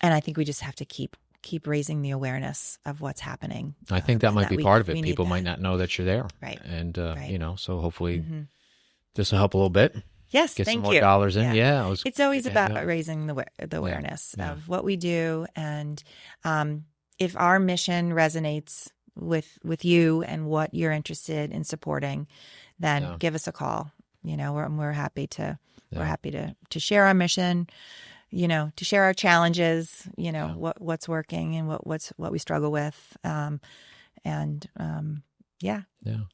I think we just have to keep raising the awareness of what's happening. I think that might be part of it. People might not know that you're there. Right. And, so hopefully this will help a little bit. Yes, Get thank some more you. dollars in. Yeah. It's always about raising the awareness of what we do. And if our mission resonates with you and what you're interested in supporting, then give us a call. We're happy to share our mission, to share our challenges, what's working and what we struggle with. Yeah.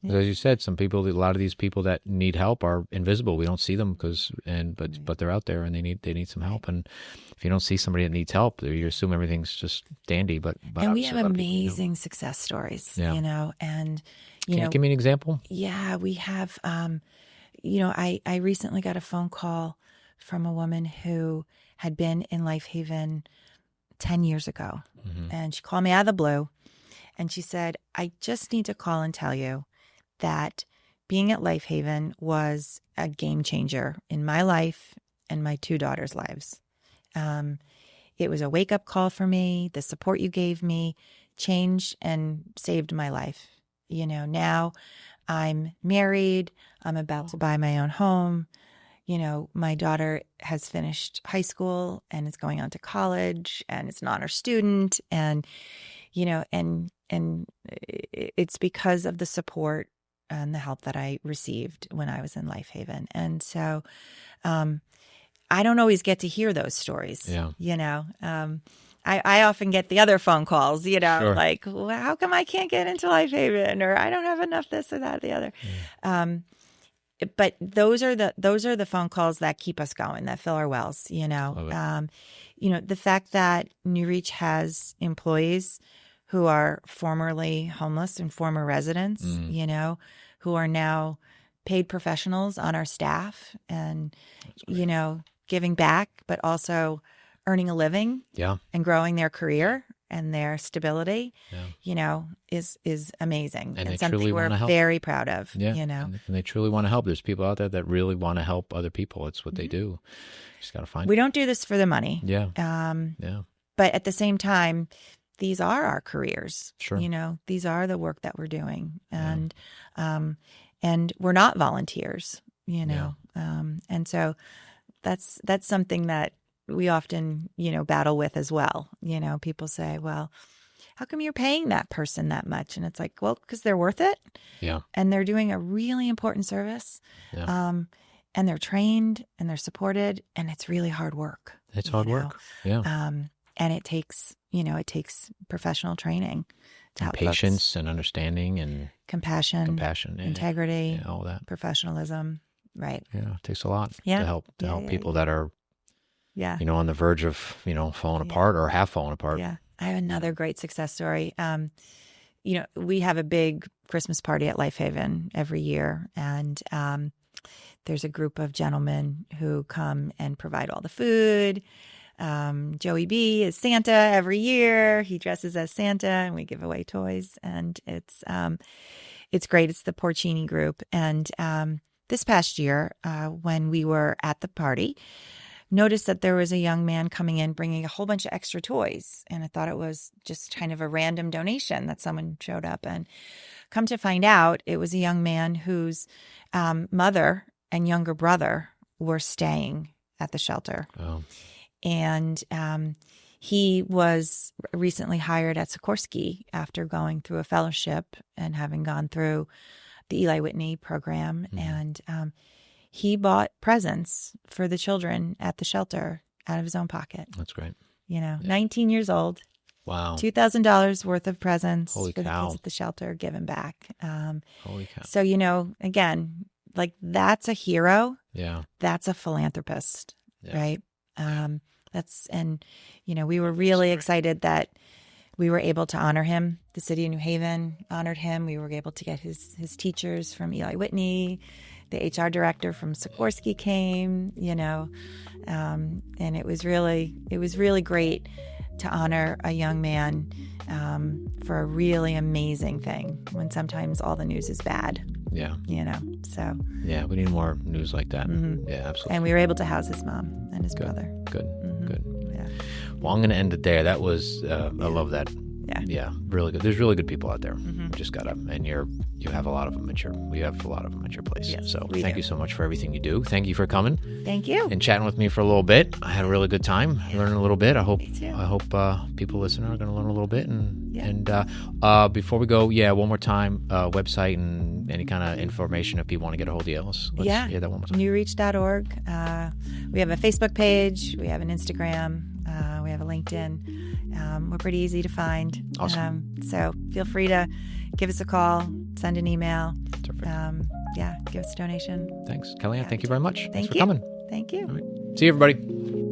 As you said, a lot of these people that need help are invisible. We don't see them but they're out there and they need some help. And if you don't see somebody that needs help, you assume everything's just dandy. But and we have amazing success stories, and Can you give me an example? Yeah, we have. I recently got a phone call from a woman who had been in Life Haven 10 years ago, and she called me out of the blue. And she said, I just need to call and tell you that being at Life Haven was a game changer in my life and my 2 daughters' lives. It was a wake-up call for me. The support you gave me changed and saved my life. Now I'm married. I'm about to buy my own home. My daughter has finished high school and is going on to college and is an honor student. And it's because of the support and the help that I received when I was in Life Haven. And so I don't always get to hear those stories. I often get the other phone calls, Sure. like, well, how come I can't get into Life Haven, or I don't have enough this or that or the other. But those are the phone calls that keep us going, that fill our wells. The fact that New Reach has employees who are formerly homeless and former residents, who are now paid professionals on our staff, and giving back, but also earning a living, and growing their career and their stability, is amazing, and something we're very proud of. And they truly want to help. There's people out there that really want to help other people. It's what they do. Just got to find. We don't do this for the money. But at the same time, these are our careers. Sure. These are the work that we're doing, and we're not volunteers. And so that's something that we often, battle with as well. People say, well, how come you're paying that person that much? And it's like, well, because they're worth it. Yeah. And they're doing a really important service. Yeah. And they're trained and they're supported, and it's really hard work. It's hard work. Yeah. And it takes professional training to help patience folks. And understanding and compassion, integrity, all that, professionalism. Right. Yeah. It takes a lot to help people that are, on the verge of, falling apart or have fallen apart. Yeah. I have another great success story. We have a big Christmas party at Life Haven every year, and there's a group of gentlemen who come and provide all the food. Joey B is Santa every year. He dresses as Santa, and we give away toys, and it's great. It's the Porcini group. And this past year, when we were at the party, noticed that there was a young man coming in bringing a whole bunch of extra toys. And I thought it was just kind of a random donation that someone showed up. And come to find out, it was a young man whose mother and younger brother were staying at the shelter. Oh. And he was recently hired at Sikorsky after going through a fellowship and having gone through the Eli Whitney program. And he bought presents for the children at the shelter out of his own pocket. That's great. 19 years old. Wow. $2,000 worth of presents Holy for the cow. kids at the shelter given back. Holy cow. So, again, like that's a hero. Yeah. That's a philanthropist, Yeah. right? We were really excited that we were able to honor him. The city of New Haven honored him. We were able to get his teachers from Eli Whitney. The HR director from Sikorsky came, and it was really great to honor a young man for a really amazing thing when sometimes all the news is bad. Yeah. So. Yeah, we need more news like that. Mm-hmm. Yeah, absolutely. And we were able to house his mom and his brother. Good. Mm-hmm. Good. Yeah. Well, I'm going to end it there. That was, I love that. Yeah. Yeah, really good. There's really good people out there. Mm-hmm. Just got to, and you have a lot of them at your place. Yes, so we thank do. you so much for everything you do. Thank you for coming Thank you. and chatting with me for a little bit. I had a really good time learning a little bit. I hope Me too. people listening are going to learn a little bit. Yeah. And before we go, one more time, website and any kind of information if people want to get a hold of you. Let's hear that one more time. newreach.org. We have a Facebook page. We have an Instagram. We have a LinkedIn. We're pretty easy to find. Awesome. So feel free to give us a call, send an email. Terrific. Give us a donation. Thanks. Kellyann, Yeah, thank you very much. Thanks Thank for you. coming. Thank you. All right. See you, everybody.